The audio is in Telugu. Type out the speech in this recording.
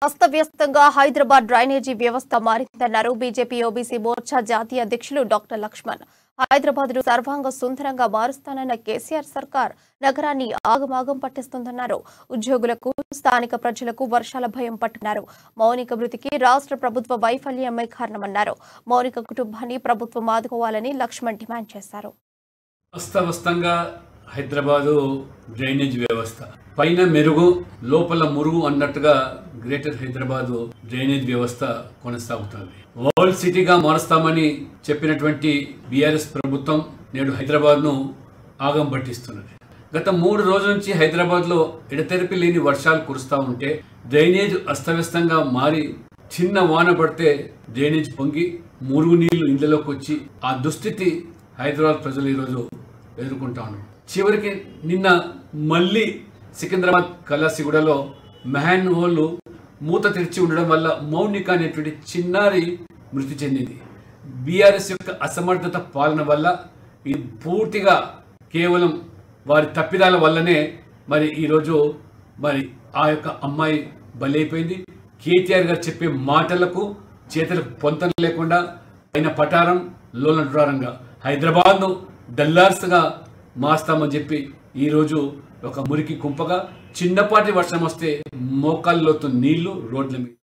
అస్తవ్యస్తంగా హైదరాబాద్ డ్రైనేజీ వ్యవస్థ మారిందన్నారు బీజేపీ ఓబీసీ మోర్చా జాతీయ అధ్యక్షులు డాక్టర్ లక్ష్మణ్. హైదరాబాద్ను సర్వాంగ సుందరంగా మారుస్తానన్న కేసీఆర్ సర్కార్ నగరాన్ని ఆగమాగం పట్టిస్తుందన్నారు. ఉద్యోగులకు, స్థానిక ప్రజలకు వర్షాల భయం పట్టున్నారు. మౌనిక మృతికి రాష్ట్ర ప్రభుత్వ వైఫల్యమే కారణమన్నారు. మౌనిక కుటుంబాన్ని ప్రభుత్వం ఆదుకోవాలని లక్ష్మణ్ డిమాండ్ చేశారు. అస్తవ్యస్తంగా హైదరాబాదు డ్రైనేజ్ వ్యవస్థ పైన మెరుగు లోపల మురుగు అన్నట్టుగా గ్రేటర్ హైదరాబాదు డ్రైనేజ్ వ్యవస్థ కొనసాగుతుంది. వరల్డ్ సిటీగా మారుస్తామని చెప్పినటువంటి బీఆర్ఎస్ ప్రభుత్వం నేడు హైదరాబాద్ ను ఆగం పట్టిస్తున్నది. గత 3 రోజుల నుంచి హైదరాబాద్ లో ఎడతెరిపి లేని వర్షాలు కురుస్తా ఉంటే డ్రైనేజ్ అస్తవ్యస్తంగా మారి చిన్న వాన పడితే డ్రైనేజ్ పొంగి మురుగు నీళ్లు ఇండ్లలోకి వచ్చి ఆ దుస్థితి హైదరాబాద్ ప్రజలు ఈరోజు ఎదుర్కొంటా ఉన్నారు. చివరికి నిన్న మళ్ళీ సికింద్రాబాద్ కళాసిగూడలో మ్యాన్ హోల్ మూత తెరిచి ఉండడం వల్ల మౌనిక అనేటువంటి చిన్నారి మృతి చెందింది. బీఆర్ఎస్ యొక్క అసమర్థత పాలన వల్ల ఇది పూర్తిగా కేవలం వారి తప్పిదాల వల్లనే మరి ఈరోజు మరి ఆ యొక్క అమ్మాయి బలైపోయింది. కేటీఆర్ గారు చెప్పే మాటలకు చేతులకు పొంతం లేకుండా పైన పటారం లోన డ్రారంగా హైదరాబాద్ను డల్లార్స్గా మారుస్తామని చెప్పి ఈరోజు ఒక మురికి కుంపగా చిన్నపాటి వర్షం వస్తే మోకాళ్ళలోతు నీళ్లు రోడ్ల మీద.